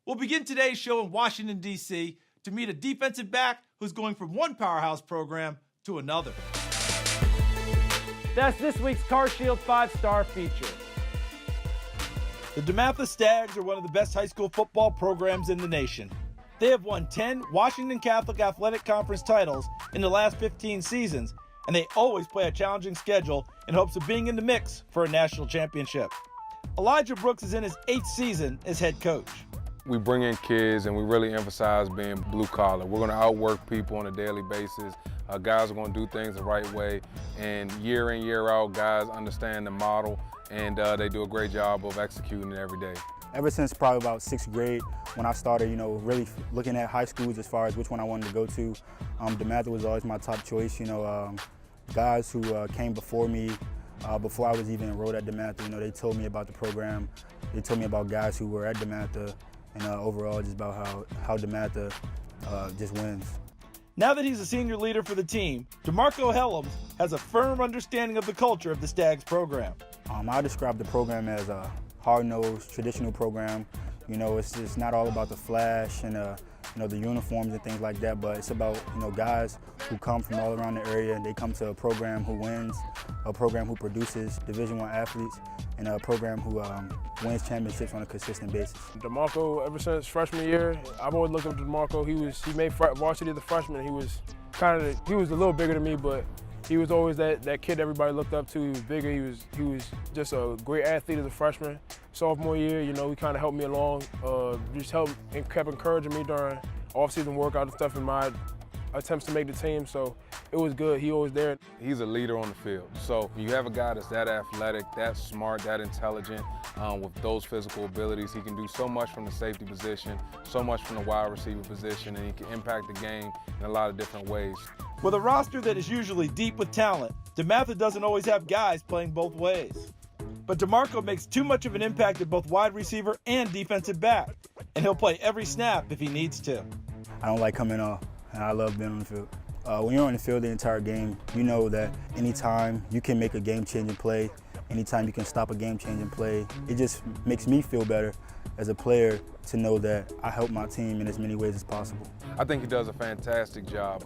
We'll begin today's show in Washington, D.C. to meet a defensive back who's going from one powerhouse program to another. That's this week's CarShield 5-Star feature. The DeMatha Stags are one of the best high school football programs in the nation. They have won 10 Washington Catholic Athletic Conference titles in the last 15 seasons, and they always play a challenging schedule in hopes of being in the mix for a national championship. Elijah Brooks is in his 8th season as head coach. We bring in kids and we really emphasize being blue collar. We're going to outwork people on a daily basis. Guys are going to do things the right way, and year in, year out, guys understand the model, and they do a great job of executing it every day. Ever since probably about 6th grade, when I started, really looking at high schools as far as which one I wanted to go to, DeMatha was always my top choice. Guys who came before me, before I was even enrolled at DeMatha, they told me about the program. They told me about guys who were at DeMatha, and overall just about how DeMatha just wins. Now that he's a senior leader for the team, DeMarcco Hellams has a firm understanding of the culture of the Stags program. I describe the program as a hard-nosed, traditional program. It's not all about the flash and the uniforms and things like that, but it's about guys who come from all around the area. They come to a program who wins, a program who produces Division I athletes, and a program who wins championships on a consistent basis. DeMarcco, ever since freshman year, I've always looked up to DeMarcco. He made varsity as a freshman. He was a little bigger than me, but he was always that kid everybody looked up to. He was bigger. He was just a great athlete as a freshman. Sophomore year, he kind of helped me along, just helped and kept encouraging me during off-season workout and stuff in my attempts to make the team, so it was good. He always there. He's a leader on the field. So you have a guy that's that athletic, that smart, that intelligent, with those physical abilities. He can do so much from the safety position, so much from the wide receiver position, and he can impact the game in a lot of different ways. With a roster that is usually deep with talent, DeMatha doesn't always have guys playing both ways. But DeMarcco makes too much of an impact at both wide receiver and defensive back, and he'll play every snap if he needs to. I don't like coming off, and I love being on the field. When you're on the field the entire game, you know that anytime you can make a game-changing play, anytime you can stop a game-changing play, it just makes me feel better as a player to know that I help my team in as many ways as possible. I think he does a fantastic job.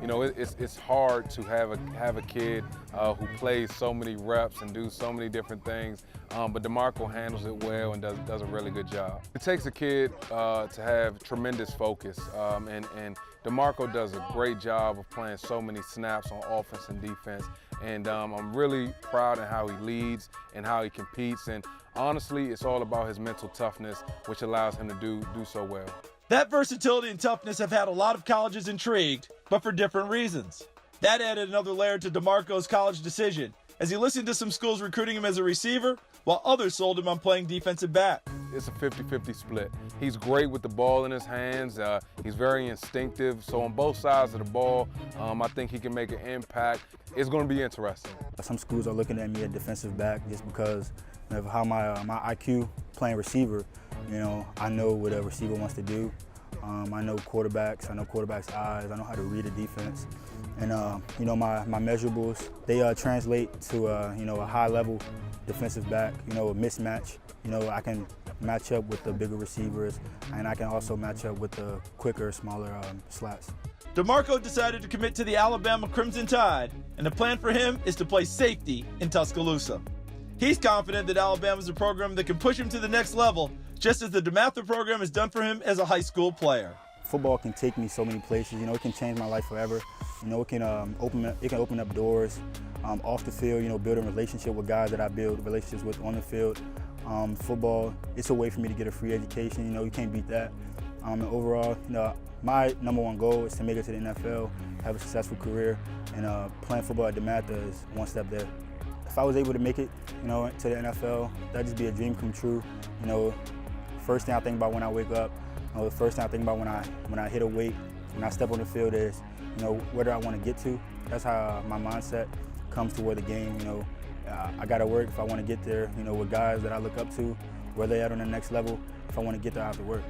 It's hard to have a kid who plays so many reps and do so many different things, but DeMarcco handles it well and does a really good job. It takes a kid to have tremendous focus, and DeMarcco does a great job of playing so many snaps on offense and defense, and I'm really proud of how he leads and how he competes, and honestly, it's all about his mental toughness, which allows him to do so well. That versatility and toughness have had a lot of colleges intrigued, but for different reasons. That added another layer to DeMarco's college decision, as he listened to some schools recruiting him as a receiver, while others sold him on playing defensive back. It's a 50-50 split. He's great with the ball in his hands. He's very instinctive. So on both sides of the ball, I think he can make an impact. It's going to be interesting. Some schools are looking at me at defensive back just because of how my IQ playing receiver. I know what a receiver wants to do. I know quarterbacks. I know quarterbacks' eyes. I know how to read a defense. And my measurables, they translate to a high-level defensive back. A mismatch. I can match up with the bigger receivers, and I can also match up with the quicker, smaller slats. DeMarcco decided to commit to the Alabama Crimson Tide, and the plan for him is to play safety in Tuscaloosa. He's confident that Alabama's a program that can push him to the next level, just as the DeMatha program has done for him as a high school player. Football can take me so many places. It can change my life forever. It can open up doors off the field. Building a relationship with guys that I build relationships with on the field. Football, it's a way for me to get a free education. You can't beat that. And overall, my #1 goal is to make it to the NFL, have a successful career, and playing football at DeMatha is one step there. If I was able to make it, to the NFL, that'd just be a dream come true. First thing I think about when I wake up, the first thing I think about when I hit a weight, when I step on the field is, where do I want to get to? That's how my mindset comes toward the game. I got to work if I want to get there. With guys that I look up to, where they at on the next level. If I want to get there, I have to work.